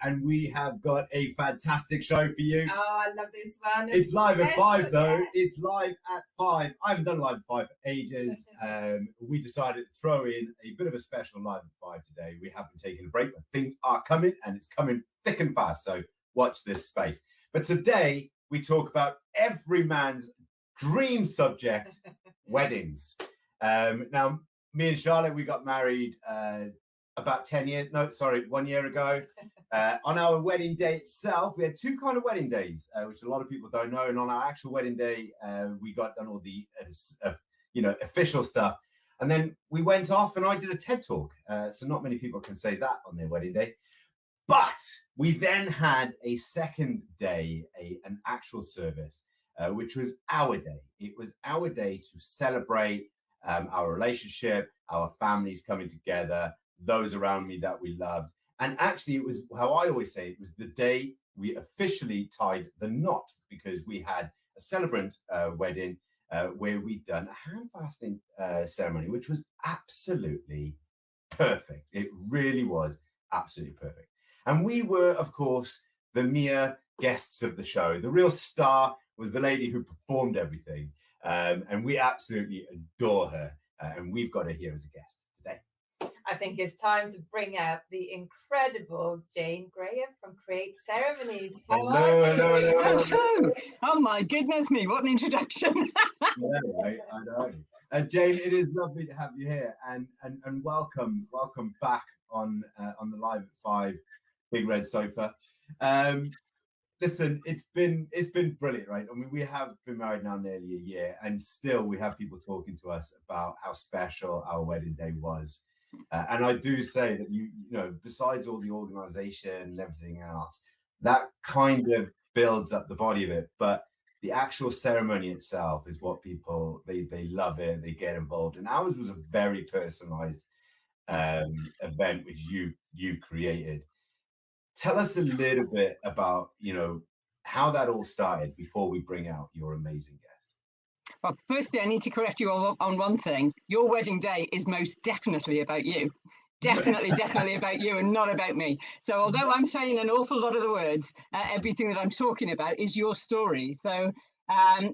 and we have got a fantastic show for you. Oh, I love this one. It's live at 5 though. Yeah. It's live at 5. I haven't done live at 5 for ages. We decided to throw in a bit of a special live at 5 today. We have been taking a break, but things are coming, and it's coming thick and fast. So watch this space. But today we talk about every man's dream subject, weddings. Now, me and Charlotte, we got married about 1 year ago. On our wedding day itself, we had two kind of wedding days, which a lot of people don't know. And on our actual wedding day, we got done all the official stuff. And then we went off and I did a TED talk. So not many people can say that on their wedding day. But we then had a second day, an actual service, which was our day. It was our day to celebrate our relationship, our families coming together, those around me that we loved. And actually, it was how I always say, it was the day we officially tied the knot, because we had a celebrant wedding where we'd done a hand fasting ceremony, which was absolutely perfect. It really was absolutely perfect. And we were, of course, the mere guests of the show. The real star was the lady who performed everything. And we absolutely adore her. And we've got her here as a guest today. I think it's time to bring out the incredible Jane Graham from Create Ceremonies. Hello. Oh my goodness me, what an introduction. Yeah, right, I know. Jane, it is lovely to have you here, and welcome back on the Live at 5 Big Red Sofa. Listen, it's been brilliant, right? I mean, we have been married now nearly a year, and still we have people talking to us about how special our wedding day was. And I do say that you know, besides all the organization and everything else, that kind of builds up the body of it. But the actual ceremony itself is what people they love it, they get involved. And ours was a very personalized event which you created. Tell us a little bit about, you know, how that all started before we bring out your amazing guest. Well, firstly, I need to correct you on one thing. Your wedding day is most definitely about you. Definitely about you and not about me. So although I'm saying an awful lot of the words, everything that I'm talking about is your story. So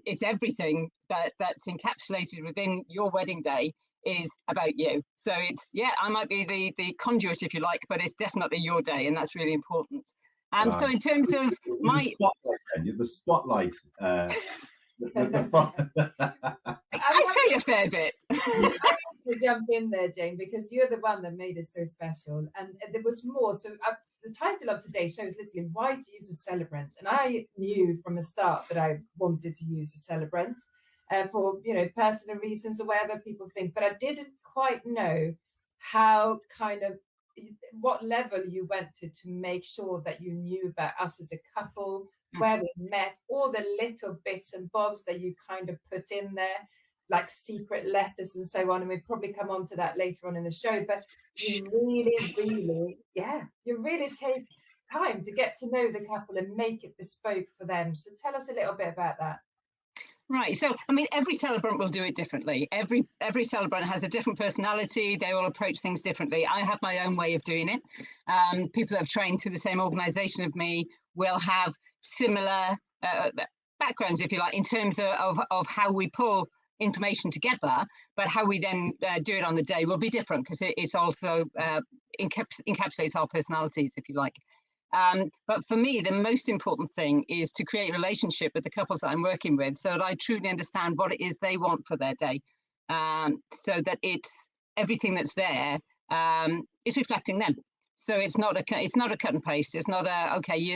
it's everything that's encapsulated within your wedding day is about you. So it's, yeah, I might be the conduit, if you like, but it's definitely your day, and that's really important. Right. So in terms of the spotlight. I say a fair bit. To jump in there, Jane, because you're the one that made it so special, and there was more. So the title of today's show is literally "Why to Use a Celebrant," and I knew from the start that I wanted to use a celebrant for, you know, personal reasons or whatever people think, but I didn't quite know how what level you went to make sure that you knew about us as a couple, where we met, all the little bits and bobs that you kind of put in there, like secret letters and so on. And we'll probably come on to that later on in the show. But you really take time to get to know the couple and make it bespoke for them. So tell us a little bit about that. Right. So, I mean, every celebrant will do it differently. Every celebrant has a different personality. They all approach things differently. I have my own way of doing it. People that have trained through the same organization of me will have similar backgrounds, if you like, in terms of how we pull information together, but how we then do it on the day will be different, because it's also encapsulates our personalities, if you like. But for me, the most important thing is to create a relationship with the couples that I'm working with, so that I truly understand what it is they want for their day, so that it's everything that's there is reflecting them. So it's not a cut and paste. It's not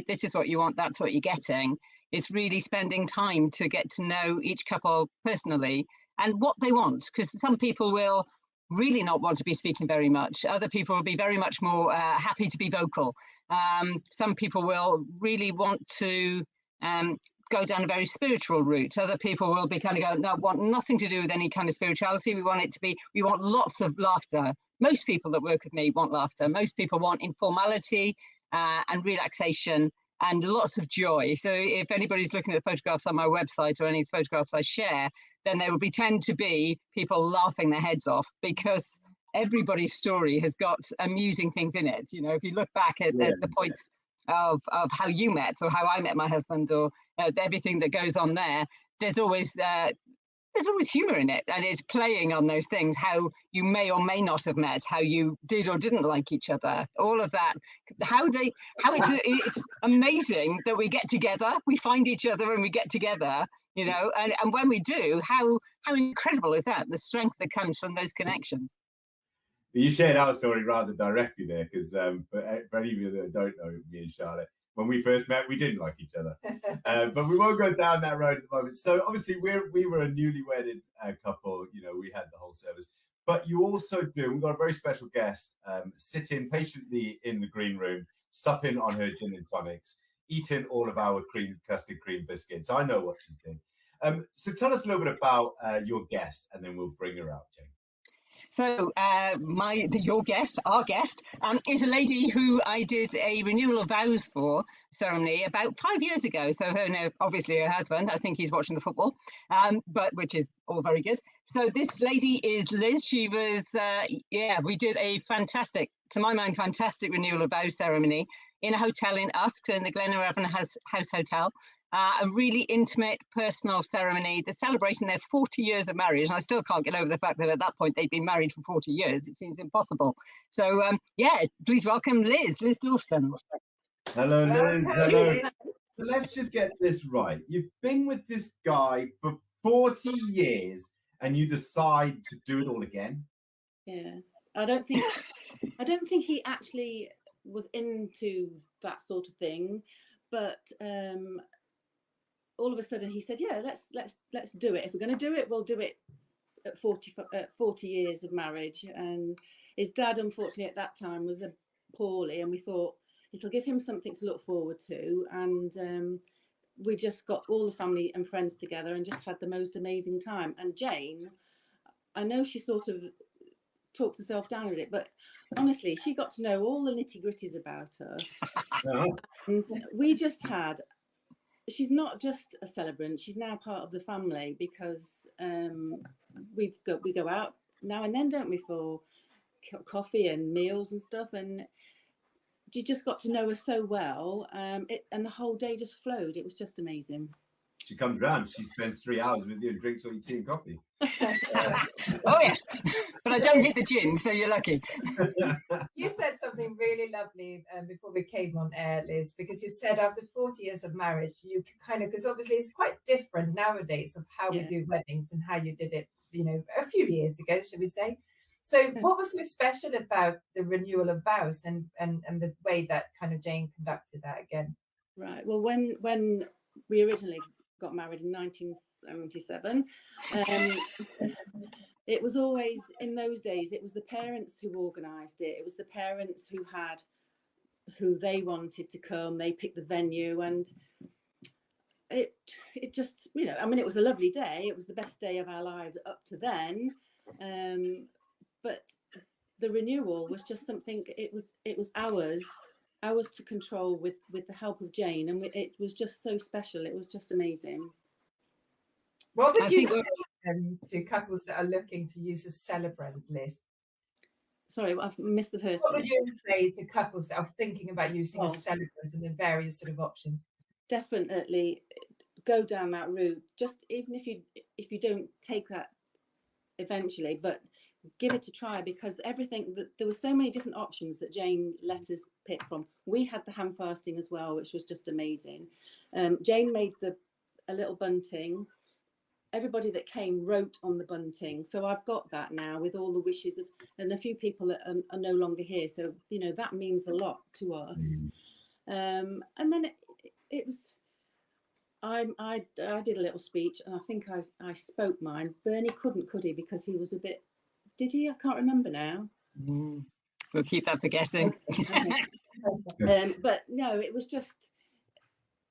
this is what you want, that's what you're getting. It's really spending time to get to know each couple personally and what they want, because some people will really not want to be speaking very much. Other people will be very much more happy to be vocal. Some people will really want to go down a very spiritual route. Other people will be kind of go, no, want nothing to do with any kind of spirituality. We want lots of laughter. Most people that work with me want laughter. Most people want informality and relaxation and lots of joy. So if anybody's looking at the photographs on my website or any photographs I share, then there will tend to be people laughing their heads off, because everybody's story has got amusing things in it. You know, if you look back at the points of how you met or how I met my husband, or everything that goes on there, there's always humor in it, and it's playing on those things, how you may or may not have met, how you did or didn't like each other, all of that, how it's amazing that we get together, we find each other and we get together, you know, and when we do, how incredible is that, the strength that comes from those connections. You shared our story rather directly there, because for any of you that don't know me and Charlotte, when we first met, we didn't like each other, but we won't go down that road at the moment. So obviously we were a newly wedded couple, you know, we had the whole service, but you also do, we've got a very special guest sitting patiently in the green room, supping on her gin and tonics, eating all of our custard cream biscuits. I know what she's doing. So tell us a little bit about your guest, and then we'll bring her out, Jane. So our guest, is a lady who I did a renewal of vows for ceremony about 5 years ago. So obviously her husband, I think he's watching the football, but which is all very good. So this lady is Liz. She was, we did a fantastic, to my mind, fantastic renewal of vows ceremony in a hotel in Usk, in the Glenaravan House Hotel. A really intimate, personal ceremony, the celebration their 40 years of marriage. And I still can't get over the fact that at that point they'd been married for 40 years. It seems impossible. So, please welcome Liz Dawson. Hello, Liz. Hello. Let's just get this right. You've been with this guy for 40 years and you decide to do it all again? Yes. I don't think he actually was into that sort of thing, but all of a sudden he said, yeah, let's do it. If we're going to do it, we'll do it at 40 years of marriage. And his dad, unfortunately, at that time was poorly, and we thought it'll give him something to look forward to. And we just got all the family and friends together and just had the most amazing time. And Jane, I know she sort of talks herself down with it, but honestly, she got to know all the nitty-gritties about us. And we just had, she's not just a celebrant, she's now part of the family, because we go out now and then, don't we, for coffee and meals and stuff, and you just got to know her so well, and the whole day just flowed. It was just amazing. She comes round, she spends 3 hours with you and drinks all your tea and coffee. Oh yes, but I don't hit the gin, so you're lucky. You said something really lovely before we came on air, Liz, because you said after 40 years of marriage, you kind of, because obviously it's quite different nowadays of how we do weddings and how you did it, you know, a few years ago, should we say. So what was so special about the renewal of vows and the way that kind of Jane conducted that again? Right. Well, when we originally got married in 1977, it was always, in those days, it was the parents who organised it. It was the parents who they wanted to come. They picked the venue, and it just, you know, I mean, it was a lovely day. It was the best day of our lives up to then. But the renewal was just something, it was ours to control with the help of Jane, and it was just so special. It was just amazing. What would you say to couples that are looking to use a celebrant, Liz? Sorry, I've missed the first one. What would you say to couples that are thinking about using a celebrant and the various sort of options? Definitely go down that route. Just even if you don't take that eventually, but give it a try, because there were so many different options that Jane let us pick from. We had the hand fasting as well, which was just amazing. Jane made a little bunting. Everybody that came wrote on the bunting, so I've got that now with all the wishes and a few people that are no longer here, so you know that means a lot to us. And then it was I did a little speech, and I think I spoke mine. Bernie couldn't, could he, because he was a bit, did he? I can't remember now. We'll keep that for guessing. But no, it was just,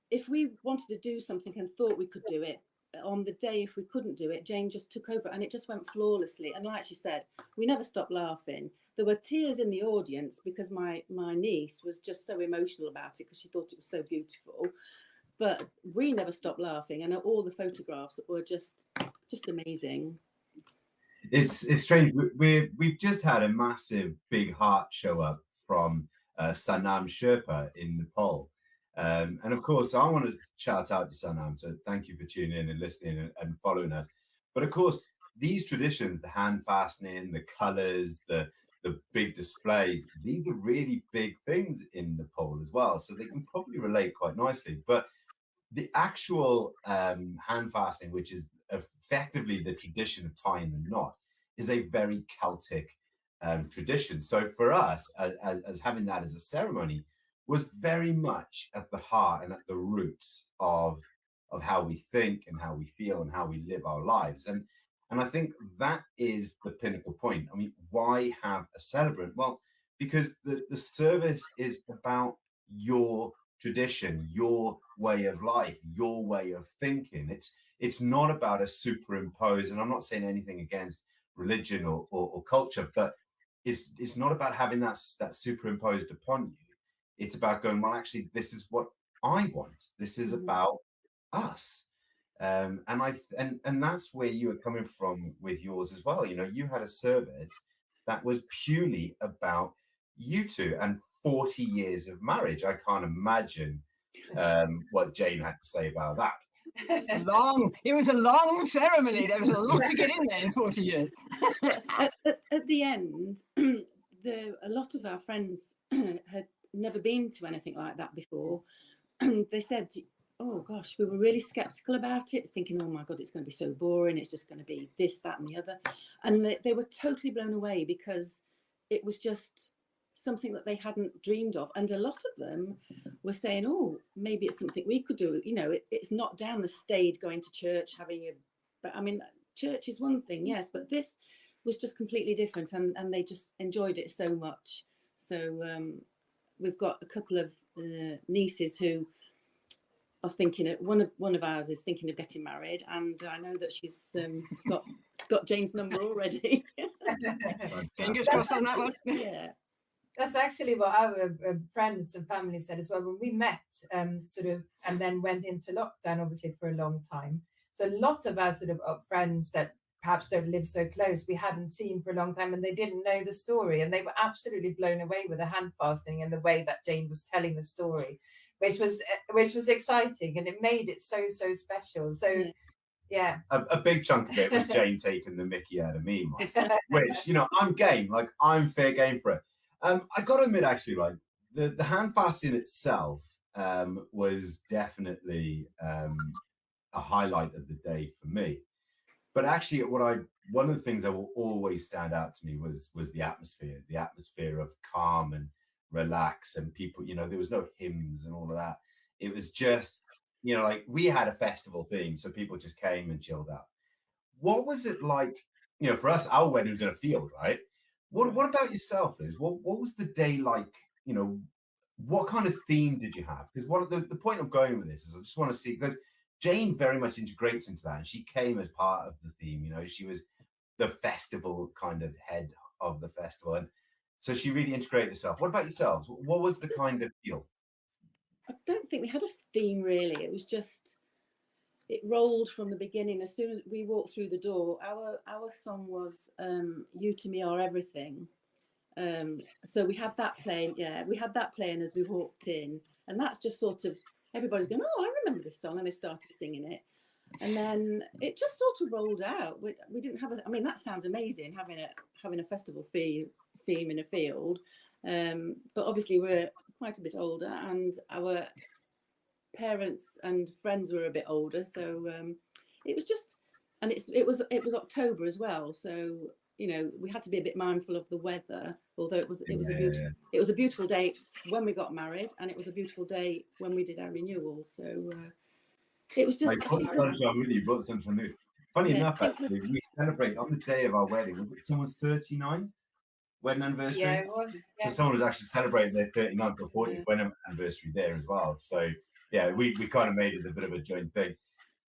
if we wanted to do something and thought we could do it, on the day if we couldn't do it, Jane just took over, and it just went flawlessly. And like she said, we never stopped laughing. There were tears in the audience because my niece was just so emotional about it because she thought it was so beautiful. But we never stopped laughing, and all the photographs were just amazing. It's strange. We've just had a massive big heart show up from Sanam Sherpa in Nepal. And of course, I want to shout out to Sanam. So thank you for tuning in and listening and following us. But of course, these traditions, the hand fastening, the colors, the big displays, these are really big things in Nepal as well. So they can probably relate quite nicely. But the actual hand fastening, which is effectively the tradition of tying the knot, is a very Celtic tradition. So for us, as having that as a ceremony, was very much at the heart and at the roots of how we think and how we feel and how we live our lives. And I think that is the pinnacle point. I mean, why have a celebrant? Well, because the service is about your tradition, your way of life, your way of thinking. It's not about a superimpose, and I'm not saying anything against religion or culture, but it's not about having that superimposed upon you. It's about going, well, actually, this is what I want. This is about us. And that's where you were coming from with yours as well. You know, you had a service that was purely about you two and 40 years of marriage. I can't imagine what Jane had to say about that. It was a long ceremony. There was a lot to get in there in 40 years. At the end, a lot of our friends had never been to anything like that before. They said, oh gosh, we were really skeptical about it, thinking, oh my God, it's going to be so boring. It's just going to be this, that, and the other. And they were totally blown away because it was just something that they hadn't dreamed of. And a lot of them were saying, oh, maybe it's something we could do. You know, it's not down the staid going to church, but I mean, church is one thing, yes, but this was just completely different. And they just enjoyed it so much. So we've got a couple of nieces who are thinking it. One of ours is thinking of getting married, and I know that she's got Jane's number already. Fingers crossed on that one. Yeah, that's actually what our friends and family said as well when we met, sort of, and then went into lockdown, obviously for a long time. So a lot of our sort of friends that perhaps don't live so close, we hadn't seen for a long time, and they didn't know the story, and they were absolutely blown away with the hand fasting and the way that Jane was telling the story, which was exciting, and it made it so special. So yeah, a big chunk of it was Jane taking the mickey out of me, Mike, which, you know, I'm game, like I'm fair game for it. I got to admit, actually, like the hand fasting itself was definitely a highlight of the day for me. But actually, one of the things that will always stand out to me was the atmosphere of calm and relax, and people, you know, there was no hymns and all of that. It was just, you know, like we had a festival theme, so people just came and chilled out. What was it like? You know, for us, our wedding was in a field, right? What about yourself, Liz? What was the day like? You know, what kind of theme did you have? Because the point of going with this is I just want to see, because Jane very much integrates into that, and she came as part of the theme. You know, she was the festival kind of head of the festival, and so she really integrated herself. What about yourselves? What was the kind of feel? I don't think we had a theme really. It was just, it rolled from the beginning. As soon as we walked through the door, our song was "You to Me Are Everything." So we had that playing. Yeah, we had that playing as we walked in, and that's just sort of, everybody's going, oh, I remember this song, and they started singing it, and then it just sort of rolled out. We didn't have I mean, that sounds amazing, having a festival theme in a field, but obviously we're quite a bit older, and our parents and friends were a bit older, so it was just, and it was October as well, so you know, we had to be a bit mindful of the weather, although it was a beautiful day when we got married, and it was a beautiful day when we did our renewal. So it was just. Brought the sunshine with you. Brought the sunshine with you. Funny enough, actually, we celebrate on the day of our wedding. Was it someone's 39th wedding anniversary? Yeah, it was. So someone was actually celebrating their 39th or 40th wedding anniversary there as well. So yeah, we kind of made it a bit of a joint thing.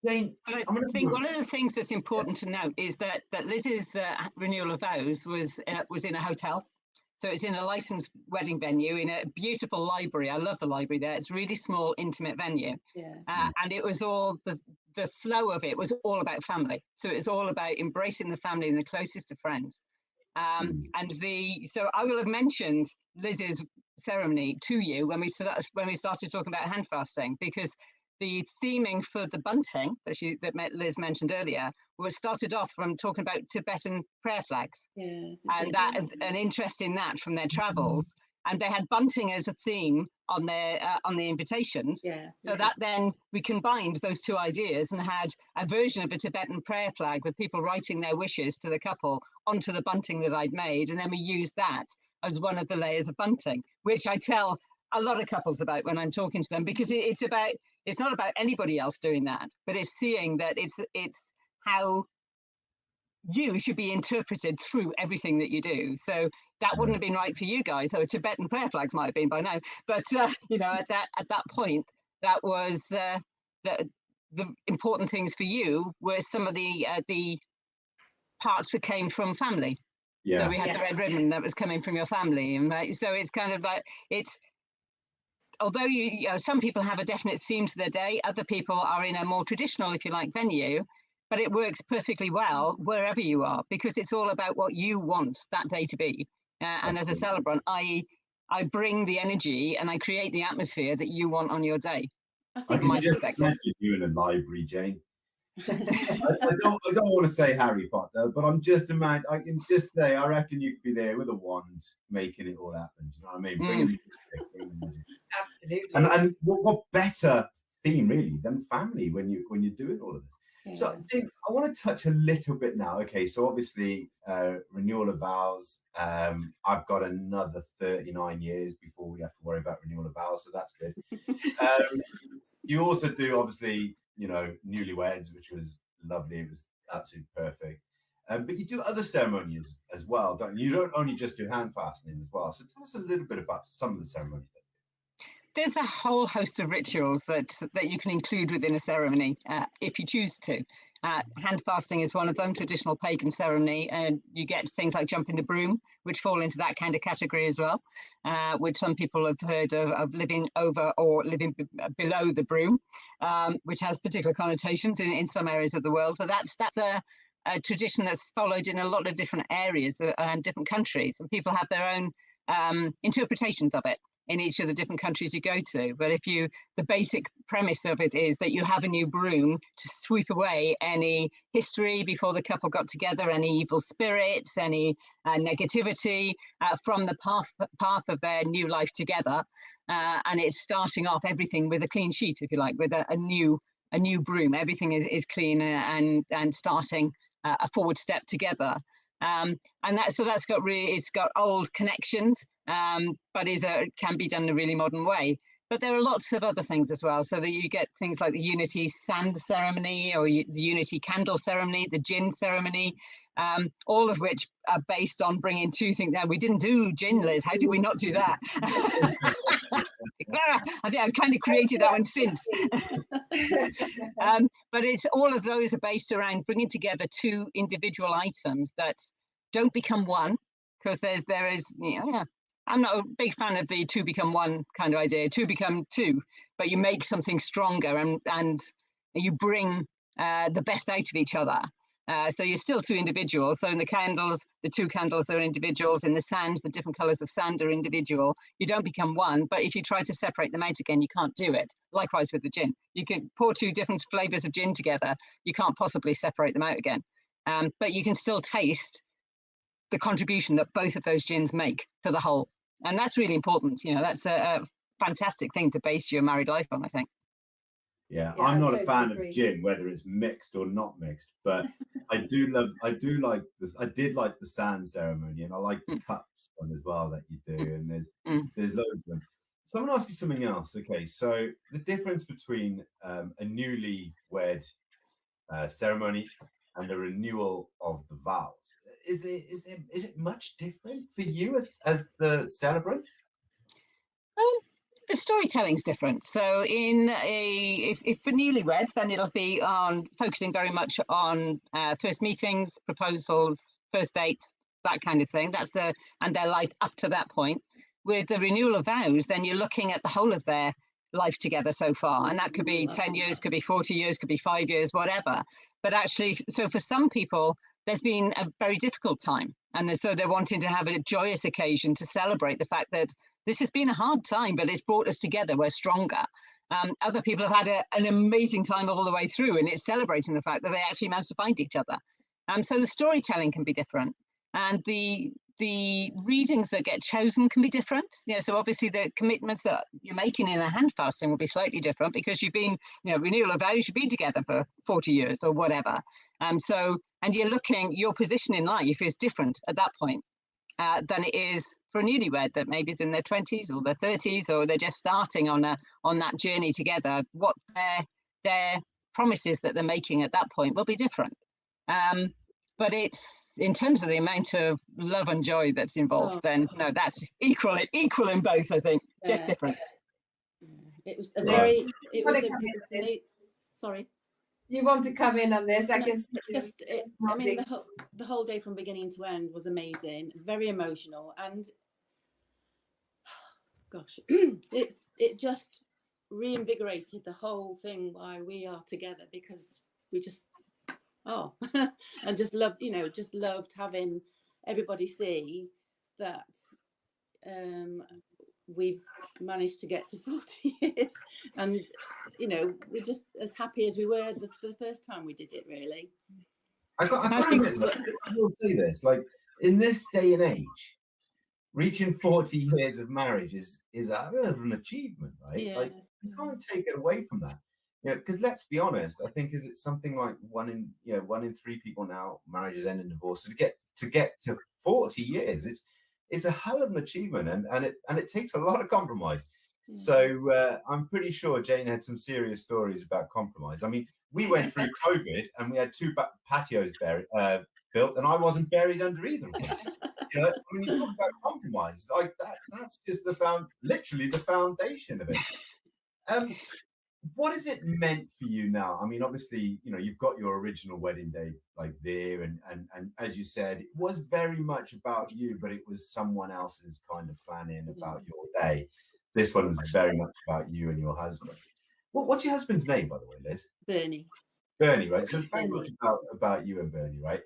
Jane, I think one of the things that's important to note is that Liz's renewal of vows was in a hotel. So it's in a licensed wedding venue in a beautiful library. I love the library there. It's a really small, intimate venue. Yeah. And it was all, the flow of it was all about family. So it's all about embracing the family and the closest of friends. So I will have mentioned Liz's ceremony to you when we started talking about hand fasting, because the theming for the bunting that Liz mentioned earlier was started off from talking about Tibetan prayer flags, and an interest in that from their travels, and they had bunting as a theme on their on the invitations. So that then we combined those two ideas and had a version of a Tibetan prayer flag with people writing their wishes to the couple onto the bunting that I'd made, and then we used that as one of the layers of bunting, which I tell a lot of couples about when I'm talking to them, because it's not about anybody else doing that, but it's seeing that it's how you should be interpreted through everything that you do. So that wouldn't have been right for you guys, though Tibetan prayer flags might have been by now. But you know, at that point, that was the important things for you were some of the parts that came from family. So we had the red ribbon that was coming from your family, and so it's kind of like although you know, some people have a definite theme to their day, other people are in a more traditional, if you like, venue, but it works perfectly well wherever you are, because it's all about what you want that day to be. And as a celebrant, I bring the energy and I create the atmosphere that you want on your day. I can just imagine you in a library, Jane. I don't want to say Harry Potter, but I can just say I reckon you could be there with a wand making it all happen. Do you know what I mean? Bringing Absolutely. And what better theme really than family when you're doing all of this? So I want to touch a little bit now. Okay, so obviously renewal of vows. I've got another 39 years before we have to worry about renewal of vows, so that's good. You also do obviously, you know, newlyweds, which was lovely. It was absolutely perfect. But you do other ceremonies as well, don't you? You don't only just do hand fastening as well. So tell us a little bit about some of the ceremonies. There's a whole host of rituals that you can include within a ceremony if you choose to. Hand fasting is one of them, traditional pagan ceremony, and you get things like jumping the broom, which fall into that kind of category as well, which some people have heard of living over or living below the broom, which has particular connotations in some areas of the world. But that's a tradition that's followed in a lot of different areas and different countries, and people have their own interpretations of it in each of the different countries you go to. But the basic premise of it is that you have a new broom to sweep away any history before the couple got together, any evil spirits, any negativity from the path of their new life together. And it's starting off everything with a clean sheet, if you like, with a new broom. Everything is clean and starting a forward step together. And that's got it's got old connections, but can be done in a really modern way. But there are lots of other things as well, so that you get things like the unity sand ceremony or the unity candle ceremony, the gin ceremony, all of which are based on bringing two things. Now, we didn't do gin, Liz. How did we not do that? I think I've kind of created that one since. But it's all of those are based around bringing together two individual items that don't become one, because there is, you know, I'm not a big fan of the two become one kind of idea. Two become two, but you make something stronger and you bring the best out of each other. So you're still two individuals. So in the candles, the two candles are individuals. In the sand, the different colors of sand are individual. You don't become one, but if you try to separate them out again, you can't do it. Likewise with the gin. You can pour two different flavors of gin together. You can't possibly separate them out again. But you can still taste the contribution that both of those gins make to the whole. And that's really important. You know, that's a fantastic thing to base your married life on, I think. Yeah, I'm not a fan of gin, whether it's mixed or not mixed, but I do like this. I did like the sand ceremony, and I like the cups one as well that you do, and there's loads of them. So I'm gonna ask you something else. Okay, so the difference between a newlywed ceremony and a renewal of the vows, is it much different for you as the celebrant? The storytelling's different. So if for newlyweds, then it'll be on focusing very much on first meetings, proposals, first dates, that kind of thing. And their life up to that point. With the renewal of vows, then you're looking at the whole of their life together so far, and that could be 10 years, could be 40 years, could be 5 years, whatever. But actually, so for some people, there's been a very difficult time And so they're wanting to have a joyous occasion to celebrate the fact that this has been a hard time, but it's brought us together. We're stronger. Other people have had an amazing time all the way through, and it's celebrating the fact that they actually managed to find each other. So the storytelling can be different, and the readings that get chosen can be different. So obviously the commitments that you're making in a hand fasting will be slightly different because you've been, renewal of vows, you've been together for 40 years or whatever. And you're looking, your position in life is different at that point than it is for a newlywed that maybe is in their 20s or their 30s, or they're just starting on that journey together. What their promises that they're making at that point will be different. But it's, in terms of the amount of love and joy that's involved, then no, that's equal in both, I think, just different. It was a very, sorry. You want to come in on this? I can I mean, the whole day from beginning to end was amazing, very emotional, and gosh, it just reinvigorated the whole thing why we are together, because we just and just loved, just loved having everybody see that we've managed to get to 40 years, and we're just as happy as we were the first time we did it, really. I will say this, like, in this day and age, reaching 40 years of marriage is a bit of an achievement, right? Yeah. Like, you can't take it away from that. Because let's be honest, I think is it something like one in three people now marriages end in divorce. So to get to 40 years, it's a hell of an achievement, and it takes a lot of compromise. Yeah. So I'm pretty sure Jane had some serious stories about compromise. I mean, we went through COVID and we had 2 patios built, and I wasn't buried under either of them. When you talk about compromise like that's just literally the foundation of it. What has it meant for you now? I mean, obviously, you've got your original wedding day like there, and as you said, it was very much about you, but it was someone else's kind of planning about your day. This one was very much about you and your husband. What's your husband's name, by the way, Liz? Bernie. Bernie, right? So it's very much about you and Bernie, right?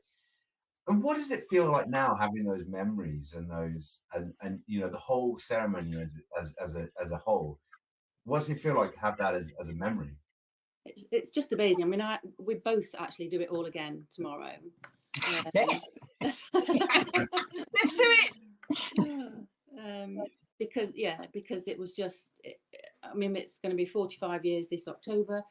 And what does it feel like now, having those memories and those and the whole ceremony as a whole? What does it feel like to have that as a memory? It's just amazing. I mean, we both actually do it all again tomorrow. Yes. Let's do it. Because it was just, I mean, it's going to be 45 years this October.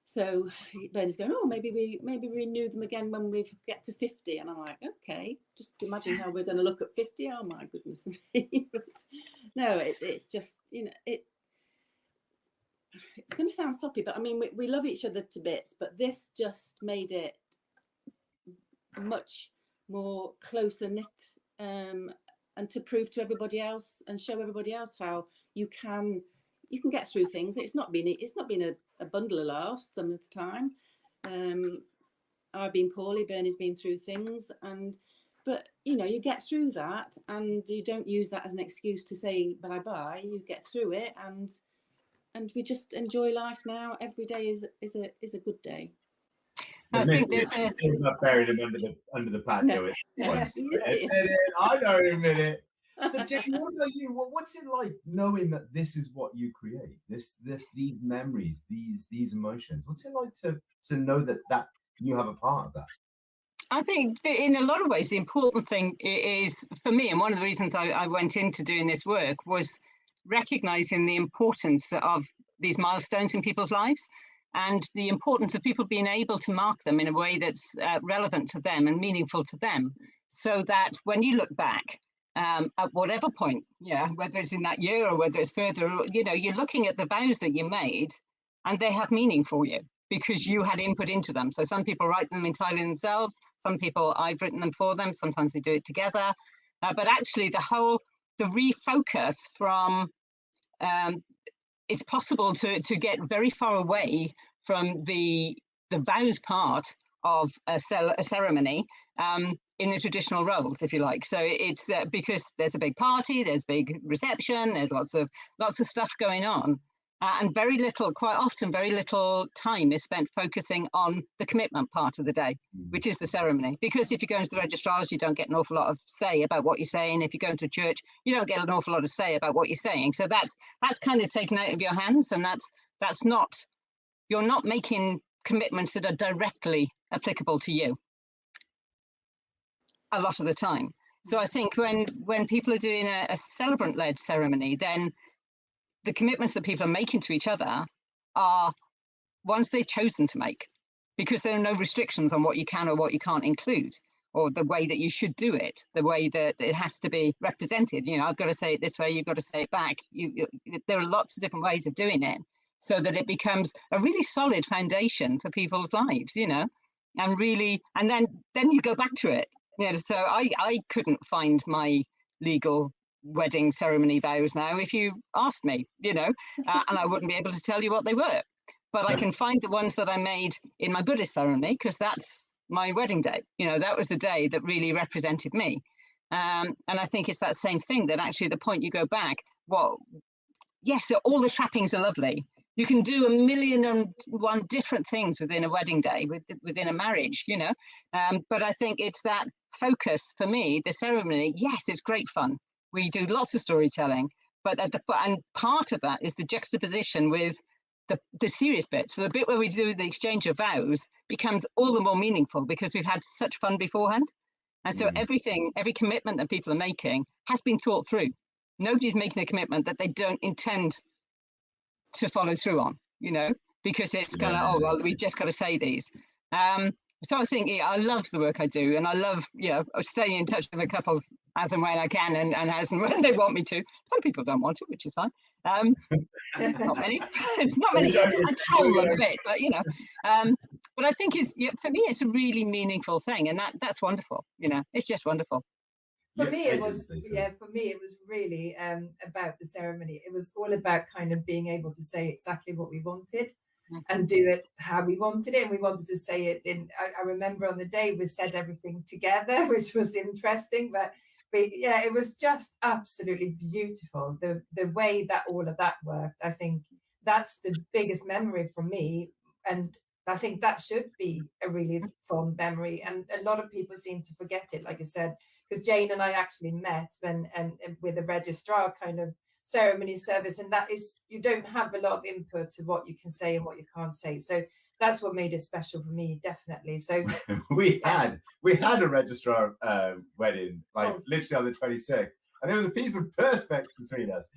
So Bernie's going, maybe we renew them again when we get to 50. And I'm like, okay, just imagine how we're going to look at 50. Oh my goodness me. But no, it's just, it's going to sound soppy, but I mean, we love each other to bits, but this just made it much more closer knit, and to prove to everybody else and show everybody else how you can get through things. It's not been a bundle of laughs some of the time. I've been poorly, Bernie's been through things, but you get through that, and you don't use that as an excuse to say bye-bye. You get through it, and we just enjoy life now. Every day is a good day. I think there's not buried him under the patio. No. I don't admit it. So, Jane, what about you? What's it like knowing that this is what you create? These memories, these emotions. What's it like to know that you have a part of that? I think that in a lot of ways, the important thing is, for me, and one of the reasons I went into doing this work was recognizing the importance of these milestones in people's lives, and the importance of people being able to mark them in a way that's relevant to them and meaningful to them, so that when you look back at whatever point, whether it's in that year or whether it's further, you're looking at the vows that you made, and they have meaning for you because you had input into them. So some people write them entirely themselves, some people I've written them for them, sometimes we do it together, but actually the refocus from it's possible to get very far away from the vows part of a ceremony in the traditional roles, if you like. So it's because there's a big party, there's big reception, there's lots of stuff going on, and quite often very little time is spent focusing on the commitment part of the day, which is the ceremony. Because if you go into the registrars, you don't get an awful lot of say about what you're saying. If you go into church, you don't get an awful lot of say about what you're saying. So that's kind of taken out of your hands, and that's not, you're not making commitments that are directly applicable to you a lot of the time. So I think when people are doing a celebrant-led ceremony, then the commitments that people are making to each other are ones they've chosen to make, because there are no restrictions on what you can or what you can't include, or the way that you should do it, the way that it has to be represented. You know, I've got to say it this way, you've got to say it back. There are lots of different ways of doing it, so that it becomes a really solid foundation for people's lives, you know, and then you go back to it. You know, so I couldn't find my legal wedding ceremony vows now if you asked me, you know, and I wouldn't be able to tell you what they were. But I can find the ones that I made in my Buddhist ceremony, because that's my wedding day. You know, that was the day that really represented me. And I think it's that same thing, that actually the point you go back, yes, so all the trappings are lovely. You can do 1,000,001 different things within a wedding day, within a marriage, you know. But I think it's that focus for me, the ceremony. Yes, it's great fun. We do lots of storytelling, but and part of that is the juxtaposition with the serious bit. So the bit where we do the exchange of vows becomes all the more meaningful because we've had such fun beforehand. And so every commitment that people are making has been thought through. Nobody's making a commitment that they don't intend to follow through on, you know, because it's kind of, oh, well, we just got to say these. So I think, I love the work I do, and I love, you know, staying in touch with the couples as and when I can, and as and when they want me to. Some people don't want to, which is fine. Not many, not many. I troll them a bit, but you know. But I think for me, it's a really meaningful thing, and that's wonderful. You know, it's just wonderful. For me, it was really about the ceremony. It was all about kind of being able to say exactly what we wanted. And do it how we wanted it, and we wanted to say it in. I remember on the day we said everything together, which was interesting, but yeah, it was just absolutely beautiful. The way that all of that worked, I think that's the biggest memory for me, and I think that should be a really fond memory. And a lot of people seem to forget it, like you said, because Jane and I actually met when and with a registrar kind of ceremony service, and that is, you don't have a lot of input to what you can say and what you can't say, so that's what made it special for me, definitely. So we had a registrar wedding, like literally on the 26th, and there was a piece of perspex between us,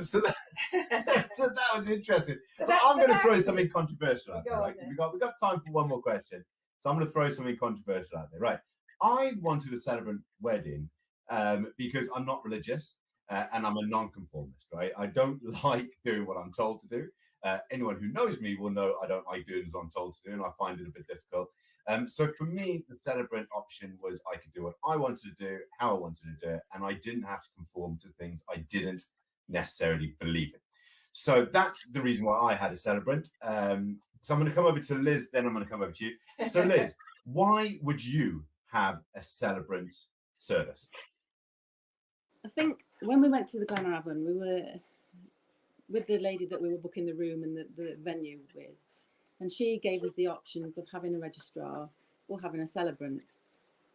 so that was interesting. So but I'm going to throw something controversial out there, right? We got time for one more question, so I'm going to throw something controversial out there, right? I wanted a celebrant wedding because I'm not religious. And I'm a non-conformist, right? I don't like doing what I'm told to do. Anyone who knows me will know I don't like doing as I'm told to do, and I find it a bit difficult. So for me, the celebrant option was I could do what I wanted to do, how I wanted to do it, and I didn't have to conform to things I didn't necessarily believe in. So that's the reason why I had a celebrant. So I'm going to come over to Liz, then I'm going to come over to you. So Liz, why would you have a celebrant service? I think when we went to the Glenavon, we were with the lady that we were booking the room and the venue with, and she gave us the options of having a registrar or having a celebrant.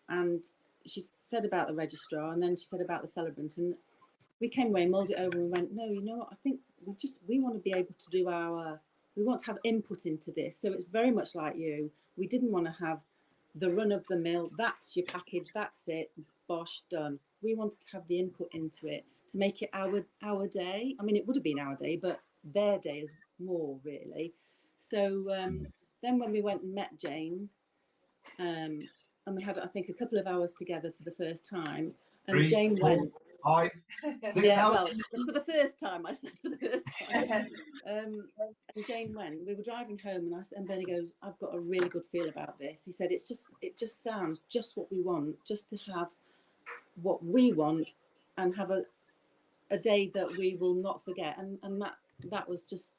And she said about the registrar, and then she said about the celebrant, and we came away, mulled it over, and went, no, you know what, I think we want to be able to do we want to have input into this. So it's very much like you. We didn't want to have the run of the mill, that's your package, that's it, bosh, done. We wanted to have the input into it to make it our day. I mean, it would have been our day, but their day is more, really. So then when we went and met Jane, and we had, I think, a couple of hours together for the first time, and 3, Jane 4, went 5, 6 yeah, hours. well, for the first time, I said for the first time. And Jane went, we were driving home, and Benny goes, I've got a really good feel about this. He said, it just sounds just what we want, just to have what we want and have a day that we will not forget, and that was just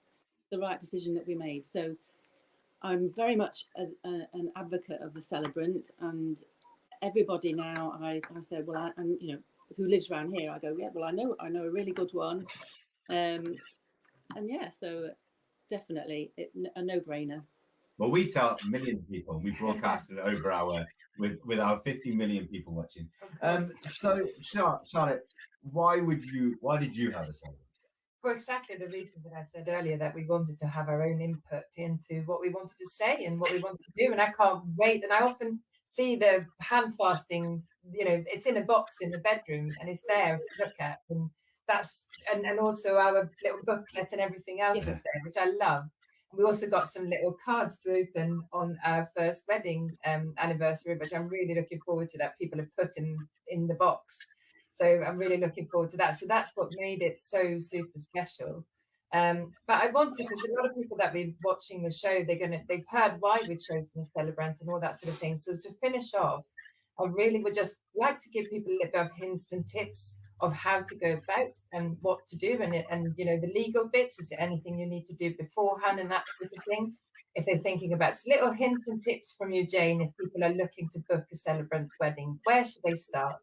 the right decision that we made. So I'm very much an advocate of a celebrant, and everybody now I say, well, and you know, who lives around here, I go, yeah, well, I know a really good one, yeah, so definitely a no-brainer. Well, we tell millions of people, and we broadcast it over with our 50 million people watching. So Charlotte, why did you have a celebrant? For exactly the reason that I said earlier, that we wanted to have our own input into what we wanted to say and what we wanted to do. And I can't wait. And I often see the hand fasting, it's in a box in the bedroom and it's there to look at. And and also our little booklet and everything else is there, which I love. We also got some little cards to open on our first wedding anniversary, which I'm really looking forward to, that people have put in the box. So I'm really looking forward to that. So that's what made it so super special. But I want to, because a lot of people that be watching the show, they've heard why we've chosen a celebrant and all that sort of thing. So to finish off, I really would just like to give people a little bit of hints and tips of how to go about and what to do, and the legal bits. Is there anything you need to do beforehand and that sort of thing? If they're thinking about little hints and tips from you, Jane, if people are looking to book a celebrant wedding, where should they start?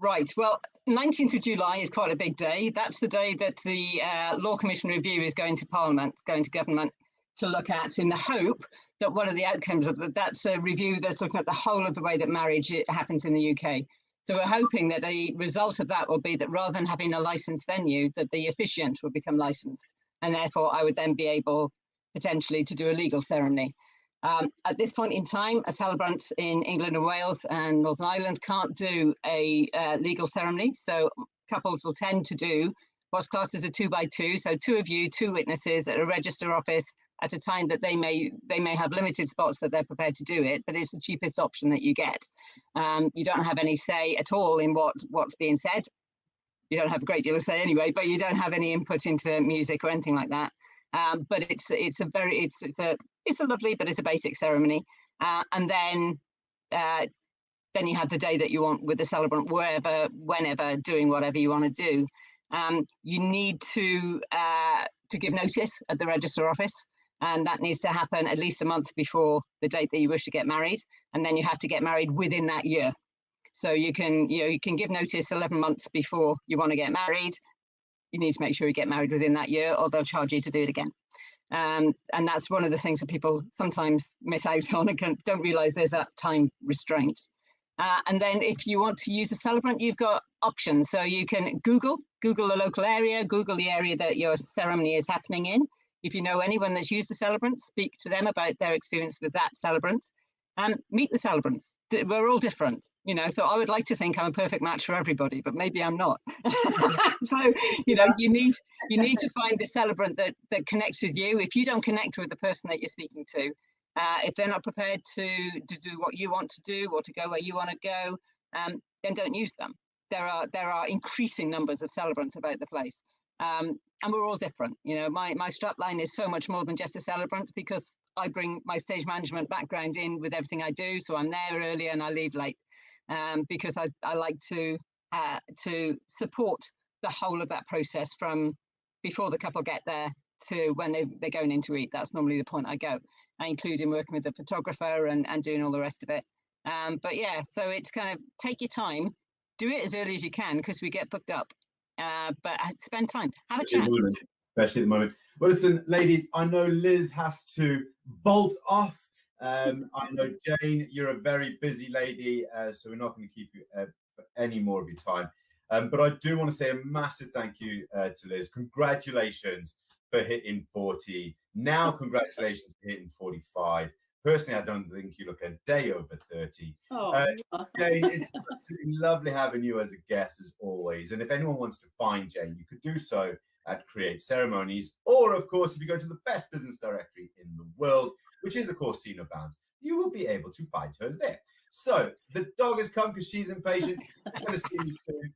Right. Well, 19th of July is quite a big day. That's the day that the Law Commission review is going to Parliament, going to government to look at, in the hope that one of the outcomes of that's a review that's looking at the whole of the way that marriage happens in the UK. So we're hoping that a result of that will be that rather than having a licensed venue, that the officiant will become licensed. And therefore, I would then be able potentially to do a legal ceremony. At this point in time, a celebrant in England and Wales and Northern Ireland can't do a legal ceremony. So couples will tend to do what's classed as a 2x2. So 2 of you, 2 witnesses at a register office at a time that they may have limited spots that they're prepared to do it, but it's the cheapest option that you get. You don't have any say at all in what's being said. You don't have a great deal of say anyway, but you don't have any input into music or anything like that. But it's a lovely, but it's a basic ceremony. And then you have the day that you want with the celebrant, wherever, whenever, doing whatever you want to do. You need to give notice at the register office, and that needs to happen at least a month before the date that you wish to get married. And then you have to get married within that year. So you can give notice 11 months before you want to get married. You need to make sure you get married within that year, or they'll charge you to do it again. And that's one of the things that people sometimes miss out on and don't realise there's that time restraint. And then if you want to use a celebrant, you've got options. So you can Google the local area, Google the area that your ceremony is happening in. If you know anyone that's used a celebrant, speak to them about their experience with that celebrant. Meet the celebrants. We're all different, so I would like to think I'm a perfect match for everybody, but maybe I'm not. So, you need to find the celebrant that connects with you. If you don't connect with the person that you're speaking to, if they're not prepared to do what you want to do or to go where you want to go, then don't use them. There are increasing numbers of celebrants about the place. And we're all different. My strapline is so much more than just a celebrant, because I bring my stage management background in with everything I do. So I'm there early and I leave late, because I like to support the whole of that process from before the couple get there to when they're going in to eat. That's normally the point I go. I include in working with the photographer and doing all the rest of it. But yeah, so it's kind of take your time, do it as early as you can, because we get booked up. But spend time, have a chat. Especially at the moment. Well, listen, ladies, I know Liz has to bolt off. I know, Jane, you're a very busy lady, so we're not going to keep you for any more of your time. But I do want to say a massive thank you to Liz. Congratulations for hitting 40. Now, congratulations for hitting 45. Personally, I don't think you look a day over 30. Jane, it's absolutely lovely having you as a guest, as always. And if anyone wants to find Jane, you could do so at Create Ceremonies, or of course, if you go to the best business directory in the world, which is of course Sina Bound, you will be able to find her there. So the dog has come because she's impatient. I'm going to see you soon.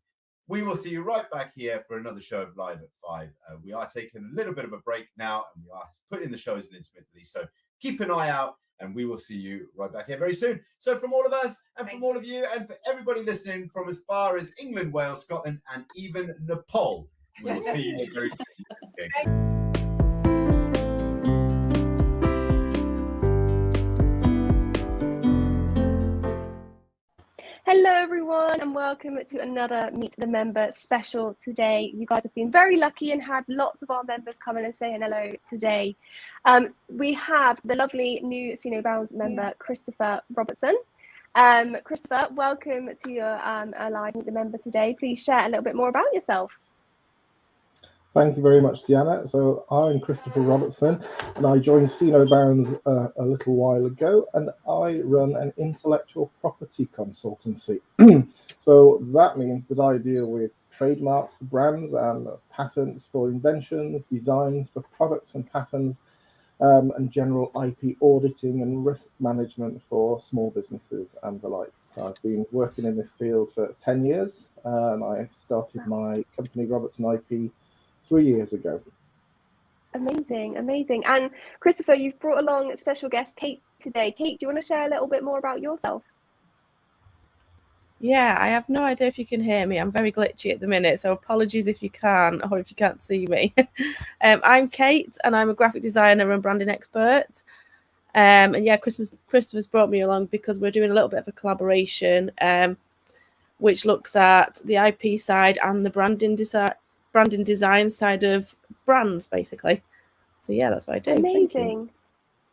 We will see you right back here for another show of Live at 5. We are taking a little bit of a break now, and we are putting the shows in intermittently. So keep an eye out, and we will see you right back here very soon. So from all of us, and from all of you, and for everybody listening from as far as England, Wales, Scotland, and even Nepal, we will see you very soon. Okay. Hello everyone and welcome to another Meet the Member special today. You guys have been very lucky and had lots of our members come in and say hello today. We have the lovely new Senior Bounds member, Christopher Robertson. Christopher, welcome to your live Meet the Member today. Please share a little bit more about yourself. Thank you very much, Deanna. So I'm Christopher Robertson, and I joined Sino Bounds a little while ago, and I run an intellectual property consultancy. So that means that I deal with trademarks for brands and patents for inventions, designs for products and patents, and general IP auditing and risk management for small businesses and the like. I've been working in this field for 10 years, and I started my company, Robertson IP, 3 years ago. Amazing, amazing. And Christopher, you've brought along a special guest, Kate, today. Kate, do you want to share a little bit more about yourself? Yeah, I have no idea if you can hear me. I'm very glitchy at the minute, so apologies if you can't or if you can't see me. I'm Kate, and I'm a graphic designer and branding expert. And yeah, Christopher's brought me along because we're doing a little bit of a collaboration, which looks at the IP side and the branding design side of brands, basically. So yeah, that's what I do. Amazing.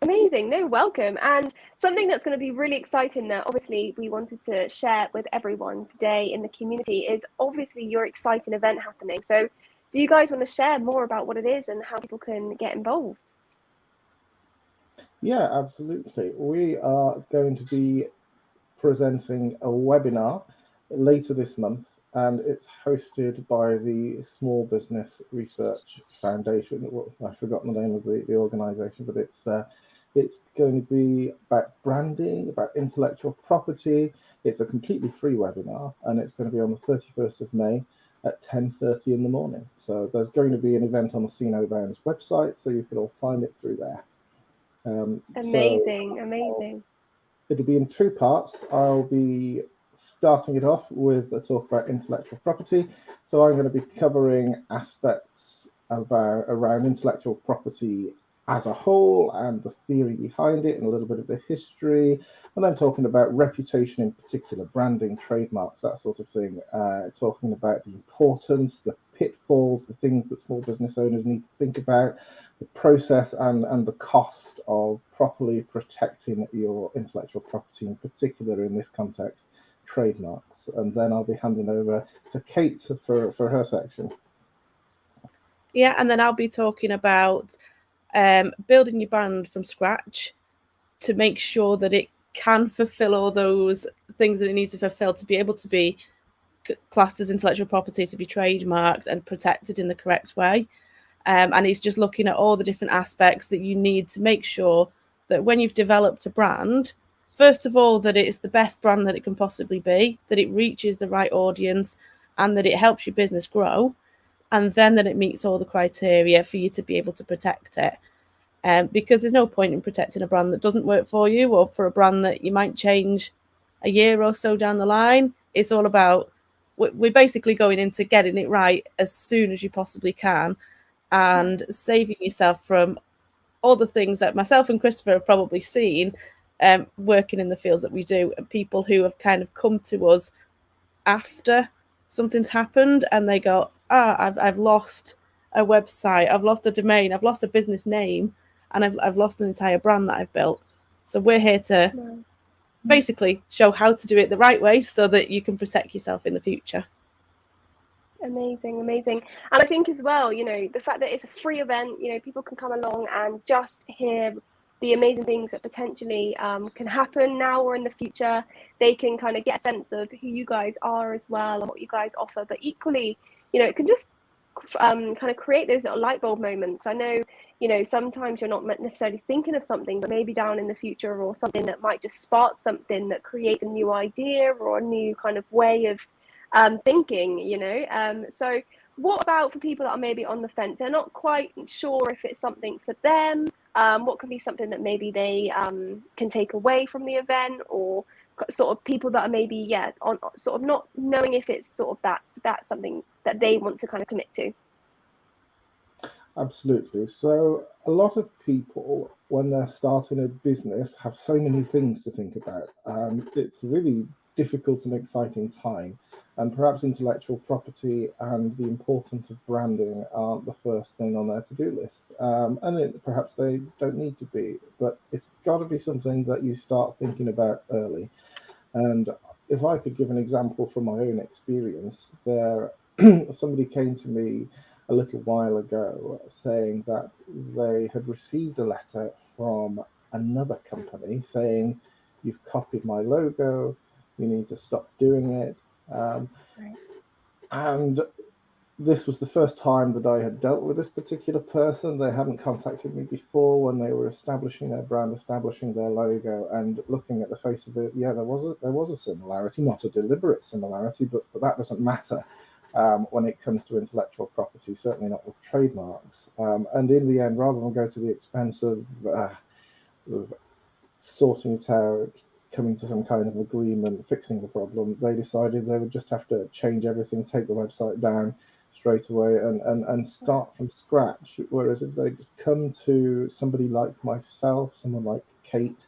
Amazing. No, welcome. And something that's going to be really exciting that obviously we wanted to share with everyone today in the community is obviously your exciting event happening. So do you guys want to share more about what it is and how people can get involved? Yeah, absolutely. We are going to be presenting a webinar later this month, and it's hosted by the Small Business Research Foundation. Well, I've forgotten the name of the organization, but it's going to be about branding, about intellectual property. It's a completely free webinar, and it's going to be on the 31st of May at 10:30 in the morning. So there's going to be an event on the Sino Bounds website, so you can all find it through there. Amazing, amazing. It'll be in two parts. I'll be starting it off with a talk about intellectual property. So I'm going to be covering aspects around intellectual property as a whole and the theory behind it and a little bit of the history, and then talking about reputation in particular, branding, trademarks, that sort of thing, talking about the importance, the pitfalls, the things that small business owners need to think about, the process and the cost of properly protecting your intellectual property, in particular in this context, trademarks. And then I'll be handing over to Kate for her section. Yeah, and then I'll be talking about building your brand from scratch to make sure that it can fulfill all those things that it needs to fulfill to be able to be classed as intellectual property, to be trademarked and protected in the correct way. And it's just looking at all the different aspects that you need to make sure that when you've developed a brand, first of all, that it's the best brand that it can possibly be, that it reaches the right audience, and that it helps your business grow, and then that it meets all the criteria for you to be able to protect it. Because there's no point in protecting a brand that doesn't work for you, or for a brand that you might change a year or so down the line. It's all about, we're basically going into getting it right as soon as you possibly can, and saving yourself from all the things that myself and Christopher have probably seen working in the fields that we do, and people who have kind of come to us after something's happened and they go, I've lost a website, I've lost a domain, I've lost a business name, and I've lost an entire brand that I've built. So we're here to basically show how to do it the right way so that you can protect yourself in the future. Amazing, amazing. And I think as well, you know, the fact that it's a free event, you know, people can come along and just hear the amazing things that potentially can happen now or in the future. They can kind of get a sense of who you guys are as well and what you guys offer. But equally, you know, it can just kind of create those little light bulb moments. I know, you know, sometimes you're not necessarily thinking of something, but maybe down in the future, or something that might just spark something that creates a new idea or a new kind of way of thinking, you know. So what about for people that are maybe on the fence? They're not quite sure if it's something for them. What can be something that maybe they can take away from the event, or sort of people that are maybe on sort of not knowing if it's sort of that's something that they want to kind of commit to? Absolutely. So a lot of people, when they're starting a business, have so many things to think about. It's really difficult and exciting time. And perhaps intellectual property and the importance of branding aren't the first thing on their to-do list. Perhaps they don't need to be, but it's got to be something that you start thinking about early. And if I could give an example from my own experience, somebody came to me a little while ago saying that they had received a letter from another company saying, "You've copied my logo, you need to stop doing it." Right. And this was the first time that I had dealt with this particular person. They hadn't contacted me before when they were establishing their brand, establishing their logo, and looking at the face of it. Yeah, there was a similarity, not a deliberate similarity, but that doesn't matter when it comes to intellectual property, certainly not with trademarks. And in the end, rather than go to the expense of sorting it out, coming to some kind of agreement, fixing the problem, they decided they would just have to change everything, take the website down straight away and start from scratch. Whereas if they'd come to somebody like myself, someone like Kate,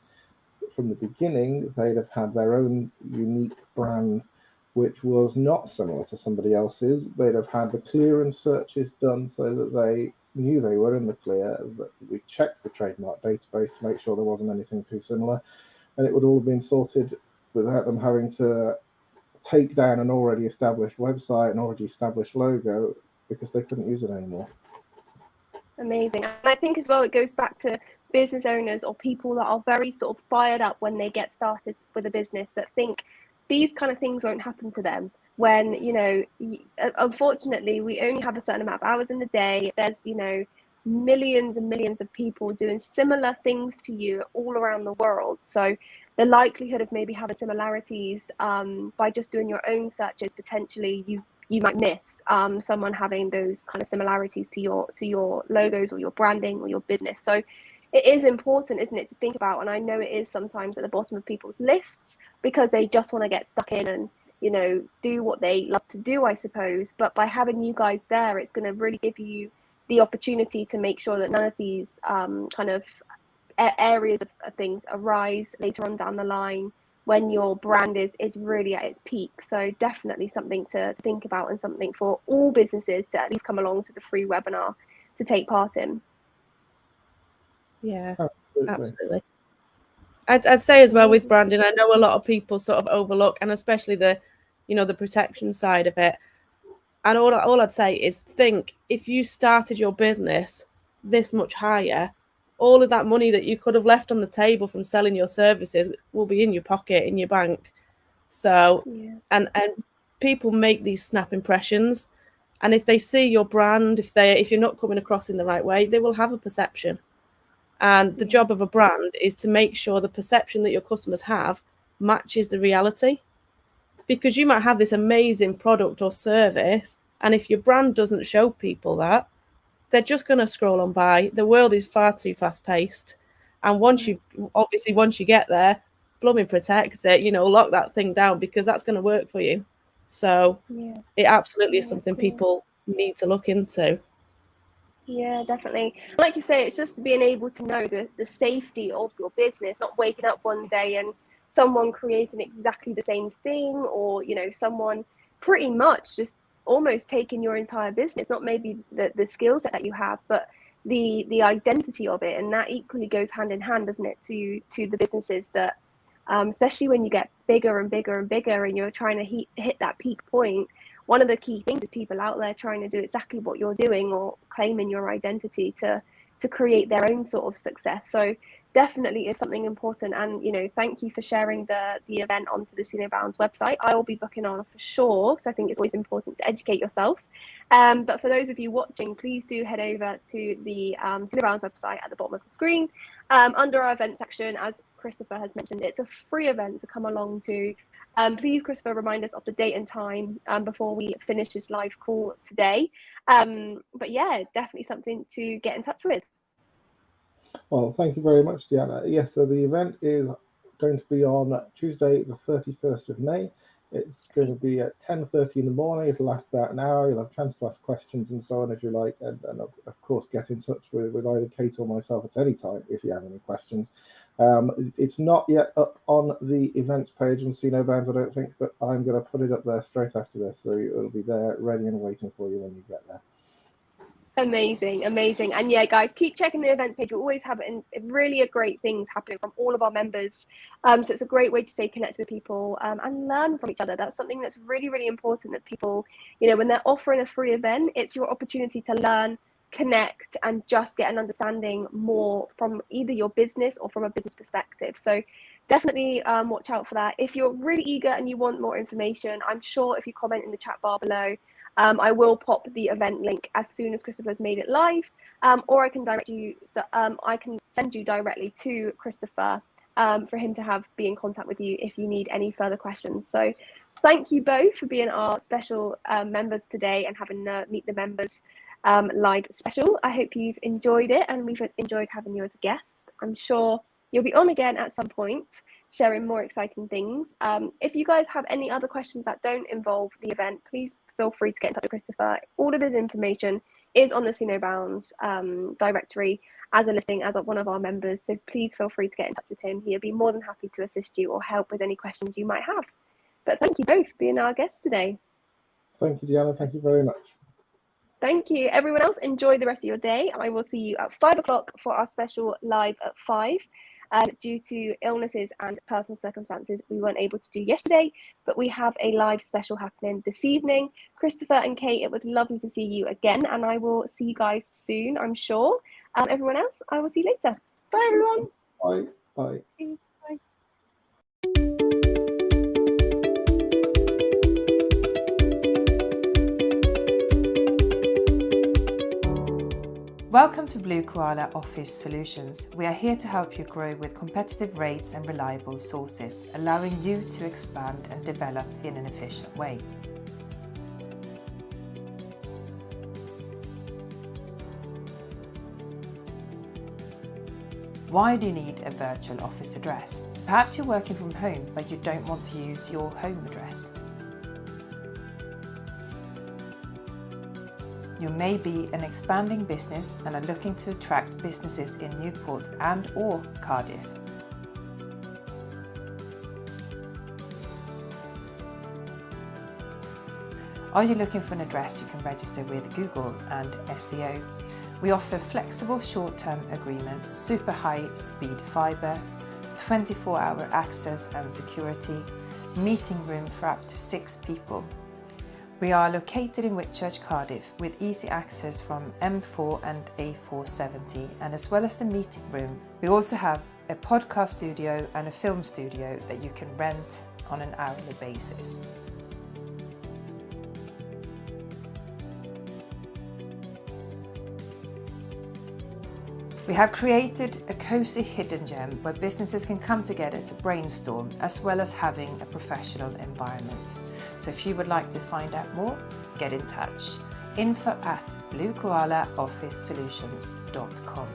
from the beginning, they'd have had their own unique brand, which was not similar to somebody else's. They'd have had the clearance searches done so that they knew they were in the clear, that we checked the trademark database to make sure there wasn't anything too similar, and it would all have been sorted without them having to take down an already established website, an already established logo, because they couldn't use it anymore. Amazing. And I think as well, it goes back to business owners or people that are very sort of fired up when they get started with a business, that think these kind of things won't happen to them. When, you know, unfortunately, we only have a certain amount of hours in the day. There's, you know, millions and millions of people doing similar things to you all around the world. So the likelihood of maybe having similarities by just doing your own searches, potentially you might miss someone having those kind of similarities to your logos or your branding or your business. So it is important, isn't it, to think about, and I know it is sometimes at the bottom of people's lists because they just want to get stuck in and, you know, do what they love to do, I suppose. But by having you guys there, it's going to really give you the opportunity to make sure that none of these kind of areas of things arise later on down the line when your brand is really at its peak. So definitely something to think about, and something for all businesses to at least come along to the free webinar to take part in. Yeah, absolutely. I'd say as well with branding, I know a lot of people sort of overlook, and especially the, you know, the protection side of it. And all I'd say is, think, if you started your business this much higher, all of that money that you could have left on the table from selling your services will be in your pocket, in your bank. So, yeah. and people make these snap impressions, and if they see your brand, if you're not coming across in the right way, they will have a perception. And the job of a brand is to make sure the perception that your customers have matches the reality. Because you might have this amazing product or service, and if your brand doesn't show people that, they're just going to scroll on by. The world is far too fast-paced. And once you get there, blooming protect it, you know, lock that thing down, because that's going to work for you. So it absolutely is something people need to look into. Yeah, definitely. Like you say, it's just being able to know the safety of your business, not waking up one day and someone creating exactly the same thing, or, you know, someone pretty much just almost taking your entire business, not maybe the skill set that you have, but the identity of it. And that equally goes hand in hand, doesn't it, to the businesses that, especially when you get bigger and bigger and bigger and you're trying to hit that peak point. One of the key things is people out there trying to do exactly what you're doing, or claiming your identity to create their own sort of success. So definitely is something important. And, you know, thank you for sharing the event onto the Senior Bounds website. I will be booking on for sure, because I think it's always important to educate yourself. But for those of you watching, please do head over to the Senior Bounds website at the bottom of the screen. Under our event section, as Christopher has mentioned, it's a free event to come along to. Please, Christopher, remind us of the date and time before we finish this live call today. But yeah, definitely something to get in touch with. Well, thank you very much, Deanna. Yes, so the event is going to be on Tuesday, the 31st of May. It's going to be at 10:30 in the morning. It'll last about an hour. You'll have a chance to ask questions and so on if you like. And of course, get in touch with either Kate or myself at any time if you have any questions. It's not yet up on the events page on See No Bounds, I don't think, but I'm going to put it up there straight after this, so it'll be there ready and waiting for you when you get there. Amazing, amazing. And yeah, guys, keep checking the events page. We always have really great things happening from all of our members. So it's a great way to stay connected with people and learn from each other. That's something that's really, really important, that people, you know, when they're offering a free event, it's your opportunity to learn, connect, and just get an understanding more from either your business or from a business perspective. So definitely watch out for that. If you're really eager and you want more information, I'm sure if you comment in the chat bar below, I will pop the event link as soon as Christopher's made it live, or I can direct you. I can send you directly to Christopher for him to be in contact with you if you need any further questions. So, thank you both for being our special members today and having Meet the Members live special. I hope you've enjoyed it, and we've enjoyed having you as a guest. I'm sure you'll be on again at some point, sharing more exciting things. If you guys have any other questions that don't involve the event, please feel free to get in touch with Christopher. All of his information is on the See No Bounds directory as a listing as one of our members. So please feel free to get in touch with him. He'll be more than happy to assist you or help with any questions you might have. But thank you both for being our guests today. Thank you, Deanna. Thank you very much. Thank you. Everyone else, enjoy the rest of your day. I will see you at 5 o'clock for our special live at 5. Due to illnesses and personal circumstances, we weren't able to do yesterday, but we have a live special happening this evening. Christopher and Kate, it was lovely to see you again, and I will see you guys soon, I'm sure. Everyone else, I will see you later. Bye, everyone. Bye. Bye. Bye. Welcome to Blue Koala Office Solutions. We are here to help you grow with competitive rates and reliable sources, allowing you to expand and develop in an efficient way. Why do you need a virtual office address? Perhaps you're working from home, but you don't want to use your home address. You may be an expanding business and are looking to attract businesses in Newport and/or Cardiff. Are you looking for an address you can register with Google and SEO? We offer flexible short-term agreements, super high-speed fibre, 24-hour access and security, meeting room for up to 6 people. We are located in Whitchurch, Cardiff, with easy access from M4 and A470, and as well as the meeting room, we also have a podcast studio and a film studio that you can rent on an hourly basis. We have created a cozy hidden gem where businesses can come together to brainstorm, as well as having a professional environment. So if you would like to find out more, get in touch. info@bluekoalaofficesolutions.com.